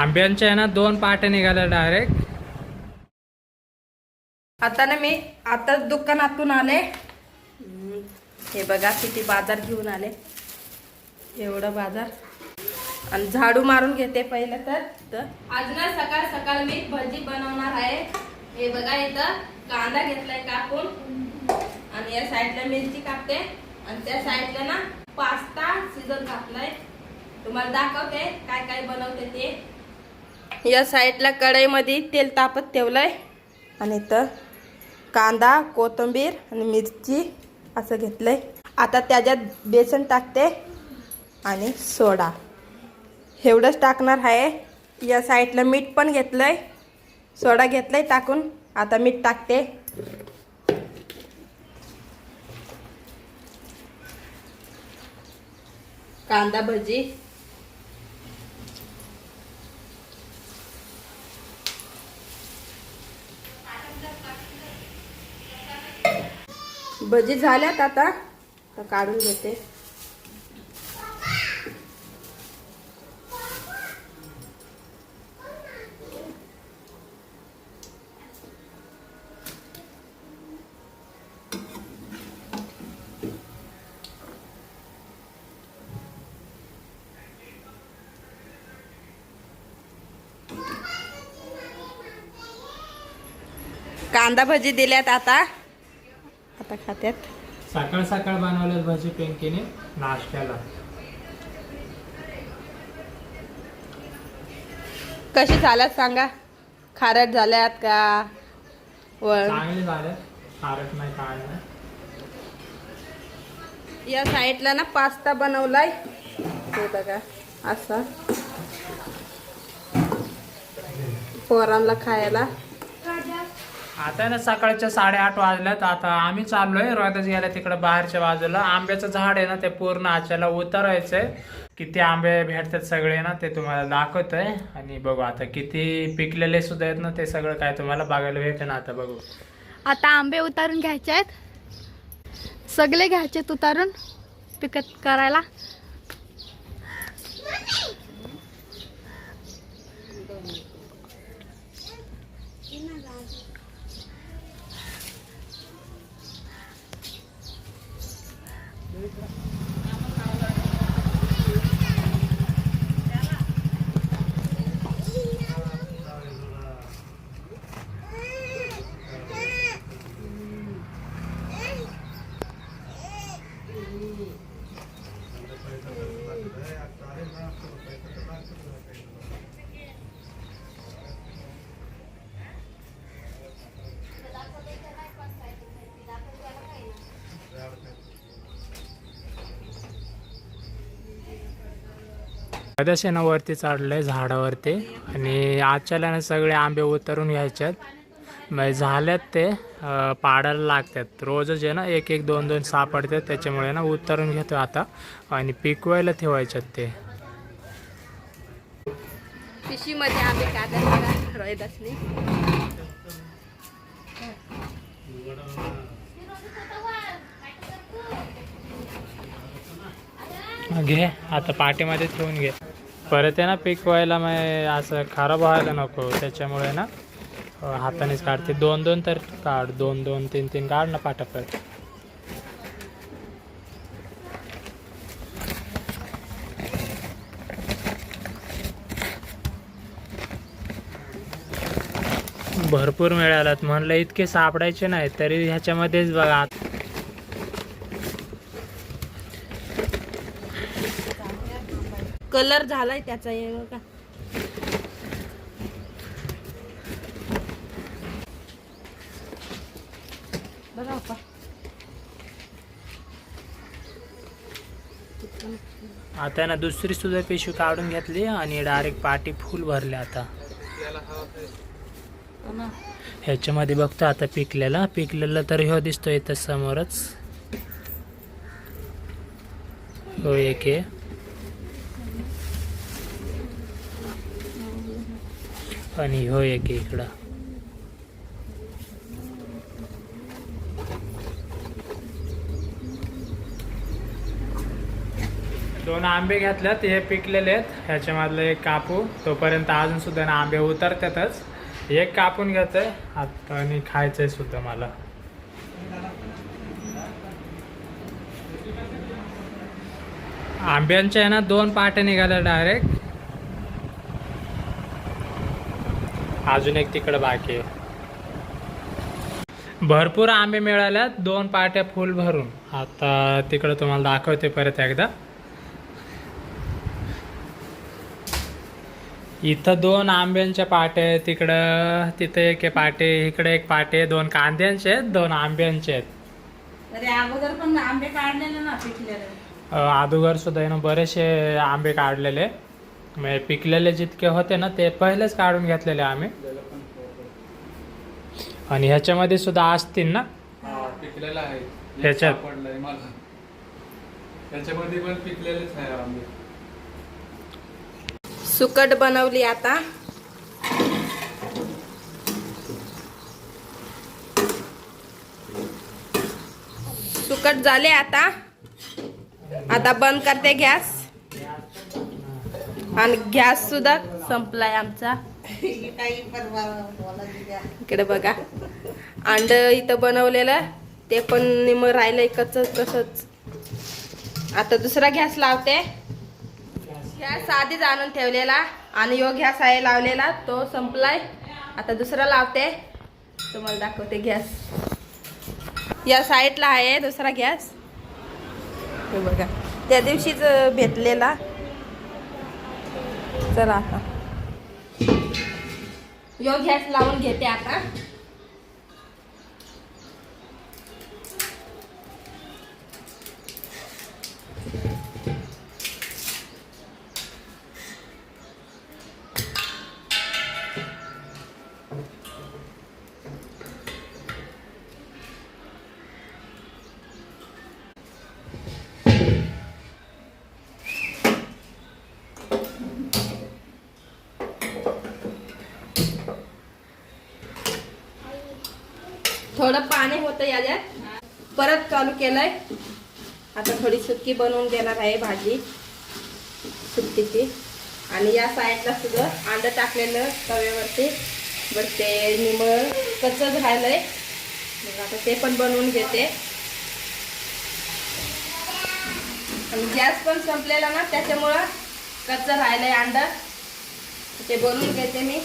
आंब्यांच्या आहे ना 2 पाटे निघाल्या डायरेक्ट. आता ना मी आता दुकानातून आले. हे बघा किती बाजार घेऊन आले. एवढं बाजार. आणि झाडू मारून घेते पहिलं तर आज ना सकाळ सकाळ मी भजी बनवणार आहे. हे बघा इथं कांदा घेतलाय कापून आणि या साईडला मिरची कापते आणि त्या साईडला ना पास्ता शिजत घातलाय. तुम्हाला दाखवते काय काय बनवते ते. या साईडला कढईमध्ये तेल तापत ठेवलंय आणि इथं कांदा कोथिंबीर आणि मिरची असं घेतलंय. आता त्याच्यात बेसन टाकते आणि सोडा एवढंच टाकणार आहे. या साईडला मीठ पण घेतलंय, सोडा घेतलाय टाकून. आता मीठ टाकते. कांदा भजी भजी झाल्यात. आता काढून घेते. कांदा भजी दिल्यात. आता खात्यात. सकाळ सकाळ बनवल्यात भजी पिंकीने नाश्त्याला. कशी झाल्यात सांगा. खारट झाल्यात का चांगले झाले. खारट नाही काय नाही. या साईडला ना पास्ता बनवलाय. हे बघा असा पोरांना खायला. आता ना सकाळच्या 8:30 वाजल्यात. आता आम्ही चाललोय रोहिदास गेला तिकडे बाहेरच्या बाजूला. आंब्याचं झाड आहे ना ते पूर्ण आच्याला उतरायचंय. किती आंबे भेटतात सगळे ना ते तुम्हाला दाखवतोय. आणि बघू आता किती पिकलेले सुद्धा आहेत ना ते सगळं काय तुम्हाला बघायला भेटेल ना. आता बघू. आता आंबे उतारून घ्यायचे आहेत. सगळे घ्यायचे उतारून पिकत करायला. ना वरती चढलंय झाडावरती आणि आजच्याला सगळे आंबे उतरून घ्यायच्यात. मग झाल्यात ते पाडायला लागतात. रोजच आहे ना 1-1 2-2 सापडतात. त्याच्यामुळे ना उतरून घेतो आता आणि पिकवायला ठेवायच्यात ते. पिशीमध्ये आंबे काढतात रोहिदासनी. घे आता पाठीमध्ये ठेवून घे. परत आहे ना पिकवायला मग असं खराब व्हायला नको. त्याच्यामुळे ना हातानेच काढते. 2-2 तर काढ. 2-2 3-3 काढ ना पाटापट. भरपूर मिळालात. म्हणलं इतके सापडायचे नाही तरी ह्याच्यामध्येच बघा. कलर झालाय त्याचा. हे बघा बघा. आता ना दुसरी सुद्धा पिशवी काढून घेतली आणि डायरेक्ट पाटी फुल भरले. आता ह्याच्यामध्ये बघतो आता पिकलेला तर ह्यो दिसतो इथं समोरच. हो एक आहे. आणि ह्यो एक आहे इकडं. 2 आंबे घेतल्यात, हे पिकलेले आहेत. ह्याच्यामधलं एक कापू, तोपर्यंत अजून सुद्धा ना आंबे उतरतातच. एक कापून घेतोय आता आणि खायचंय सुद्धा मला. आंब्यांच्या आहे ना 2 पाटे निघाल्या डायरेक्ट. अजून एक तिकडं बाकी आहे. भरपूर आंबे मिळाल्यात, 2 पाट्या फुल भरून. आता तिकडं तुम्हाला दाखवते परत एकदा. इथं 2 आंब्यांच्या पाटे, तिकडं तिथं एक पाटे, इकडे एक पाटे. 2 कांद्यांचे आहेत, 2 आंब्यांचे आहेत. अगोदर पण आंबे काढलेले ना पिकलेले. अगोदर सुद्धा आहे ना बरेचसे आंबे काढलेले. म्हणजे पिकलेले जितके होते ना ते पहिलेच काढून घेतलेले आम्ही. आणि ह्याच्यामध्ये सुद्धा असतील ना पिकलेला आहे ह्याच्यात. पडलंय मला. त्याच्यामध्ये पण पिकलेलेच आहे आंबे. सुकट बनवली आता. सुकट झाले आता. आता बंद करते गॅस. आणि गॅस सुद्धा संपलाय आमचा. इकडे बघा अंड इथं बनवलेलं ते पण निम राहिलंय कसंच. आता दुसरा गॅस लावते. गॅस आधीच आणून ठेवलेला आणि यो गॅस आहे लावलेला, तो संपलाय. आता दुसरा लावते, तुम्हाला दाखवते गॅस. या साईडला आहे दुसरा गॅस. हे बघा त्या दिवशीच भेटलेला. चला आता यो गॅस लावून घेते आता. थोडं पाणी होतं याच्यात, परत चालू केलंय. आता थोडी सुकी बनवून देणार आहे भाजी सुट्टीची. आणि या साईडला सुद्धा अंड टाकलेलं तव्यावरती, बरं ते निमळ कच्चंच राहिलंय. मग आता ते पण बनवून घेते. आणि गॅस पण संपलेला ना, त्याच्यामुळं कच्चं राहिलंय अंड, ते बनवून घेते मी.